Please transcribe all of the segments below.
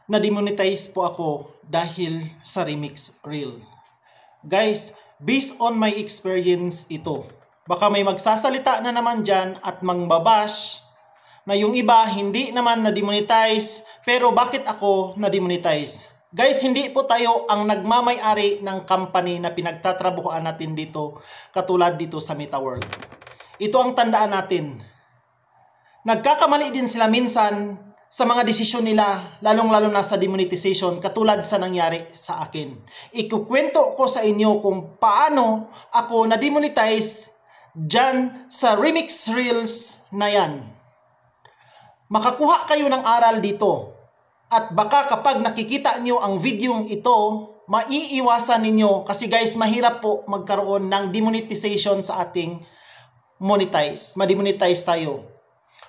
na-demonetize po ako dahil sa remix reel. Guys, based on my experience ito. Baka may magsasalita na naman dyan at mangbabash na yung iba hindi naman na-demonetize, pero bakit ako na-demonetize? Guys, hindi po tayo ang nagmamay-ari ng company na pinagtatrabuhoan natin dito, katulad dito sa MetaWorld. Ito ang tandaan natin. Nagkakamali din sila minsan sa mga desisyon nila, lalong-lalo na sa demonetization, katulad sa nangyari sa akin. Ikukwento ko sa inyo kung paano ako na-demonetize dyan sa remix reels na yan. Makakuha kayo ng aral dito. At baka kapag nakikita nyo ang videong ito, maiiwasan ninyo kasi guys, mahirap po magkaroon ng demonetization sa ating monetize. Ma-demonetize tayo.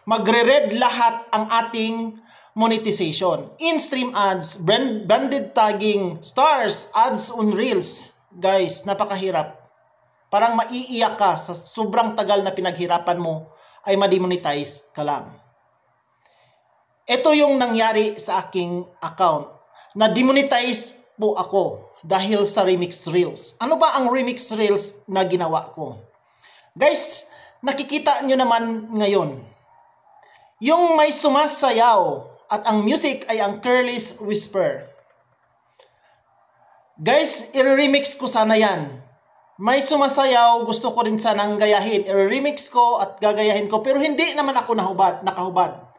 Magre-red lahat ang ating monetization. In-stream ads, branded tagging, stars, ads on reels. Guys, napakahirap. Parang maiiyak ka sa sobrang tagal na pinaghirapan mo ay ma-demonetize ka lang. Ito yung nangyari sa aking account. Na-demonetize po ako dahil sa remix reels. Ano ba ang remix reels na ginawa ko? Guys, nakikita nyo naman ngayon. Yung may sumasayaw at ang music ay ang Careless Whisper. Guys, i-remix ko sana yan. May sumasayaw, gusto ko rin sanang gayahin. I-remix ko at gagayahin ko, pero hindi naman ako nakahubad.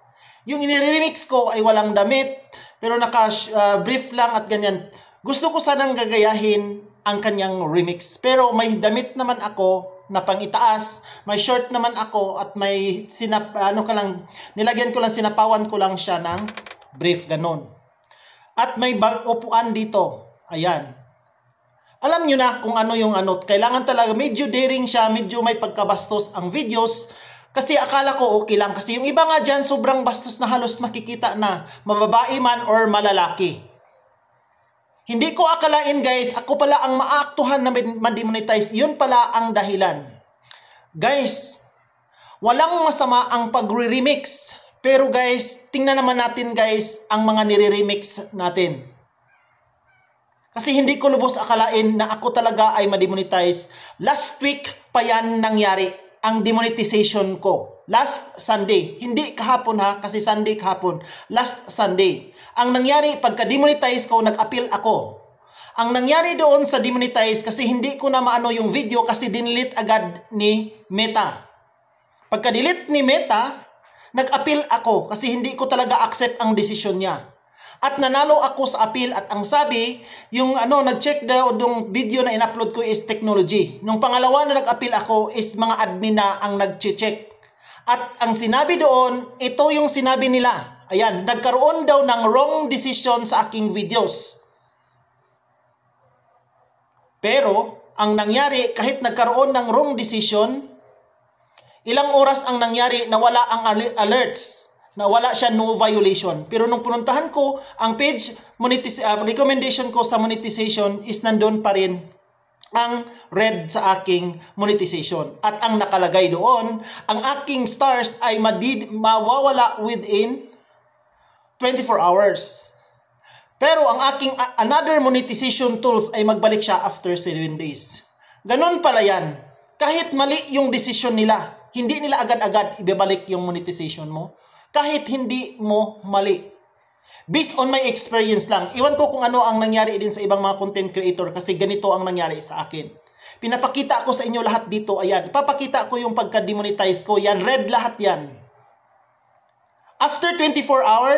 Yung i-remix ko ay walang damit, pero naka-brief lang at ganyan. Gusto ko sanang gagayahin ang kanyang remix. Pero may damit naman ako na pang-itaas, may short naman ako at may nilagyan ko lang, sinapawan ko lang siya ng brief, ganon. At may upuan dito. Ayan. Alam nyo na kung ano yung ano. Kailangan talaga, medyo daring siya, medyo may pagkabastos ang videos. Kasi akala ko okay lang. Kasi yung iba nga dyan, sobrang bastos na halos makikita na mababae man or malalaki. Hindi ko akalain guys, ako pala ang maaktuhan na ma-demonetize. Yun pala ang dahilan. Guys, walang masama ang pagre-remix. Pero guys, tingnan naman natin guys ang mga nire-remix natin. Kasi hindi ko lubos akalain na ako talaga ay ma-demonetize. Last week pa yan nangyari. Ang demonetization ko. Last Sunday. Hindi kahapon ha, kasi Sunday kahapon. Last Sunday. Ang nangyari, pagka-demonetize ko, nag-appeal ako. Ang nangyari doon sa demonetize, kasi hindi ko na maano yung video, kasi dinilit agad ni Meta. Pagka-delete ni Meta, nag-appeal ako, kasi hindi ko talaga accept ang desisyon niya. At nanalo ako sa appeal at ang sabi, yung nag-check daw yung video na in-upload ko is technology. Nung pangalawa na nag-appeal ako is mga admin na ang nag-check. At ang sinabi doon, ito yung sinabi nila. Ayan, nagkaroon daw ng wrong decision sa aking videos. Pero, ang nangyari, kahit nagkaroon ng wrong decision, ilang oras ang nangyari na wala ang alerts. Na wala siya no violation. Pero nung pununtahan ko, ang page recommendation ko sa monetization is nandun pa rin ang red sa aking monetization. At ang nakalagay doon, ang aking stars ay mawawala within 24 hours. Pero ang aking another monetization tools ay magbalik siya after 7 days. Ganon pala yan. Kahit mali yung decision nila, hindi nila agad-agad ibabalik yung monetization mo. Kahit hindi mo mali. Based on my experience lang. Iwan ko kung ano ang nangyari din sa ibang mga content creator kasi ganito ang nangyari sa akin. Pinapakita ko sa inyo lahat dito. Ayan. Ipapakita ko yung pagka-demonetize ko. Yan. Red lahat yan. After 24 hour,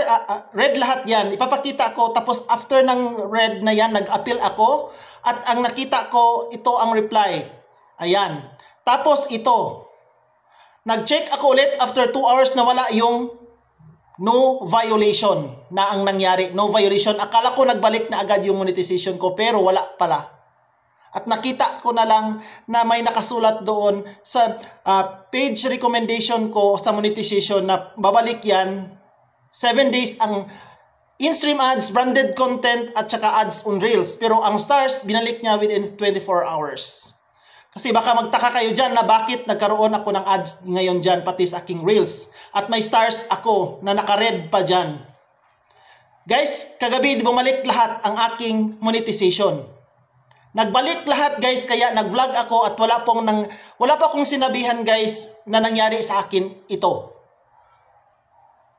red lahat yan. Ipapakita ko. Tapos after ng red na yan, nag-appeal ako. At ang nakita ko, ito ang reply. Ayan. Tapos ito. Nag-check ako ulit after 2 hours na wala yung no violation na ang nangyari. No violation. Akala ko nagbalik na agad yung monetization ko pero wala pala. At nakita ko na lang na may nakasulat doon sa page recommendation ko sa monetization na babalik yan. 7 days ang in-stream ads, branded content at saka ads on reels. Pero ang stars, binalik niya within 24 hours. Kasi baka magtaka kayo dyan na bakit nagkaroon ako ng ads ngayon dyan, pati sa aking reels. At may stars ako na naka-red pa dyan. Guys, kagabi bumalik lahat ang aking monetization. Nagbalik lahat guys, kaya nag-vlog ako at wala pa akong sinabihan guys na nangyari sa akin ito.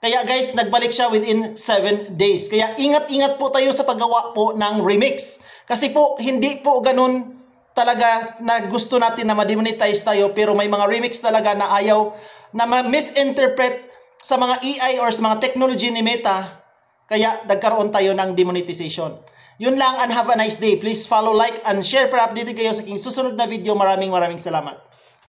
Kaya guys, nagbalik siya within 7 days. Kaya ingat-ingat po tayo sa paggawa po ng remix. Kasi po, hindi po ganun talaga na gusto natin na ma-demonetize tayo, pero may mga remix talaga na ayaw na ma-misinterpret sa mga AI or sa mga technology ni Meta. Kaya nagkaroon tayo ng demonetization. Yun lang, and have a nice day. Please follow, like, and share para updated kayo sa aking susunod na video. Maraming salamat.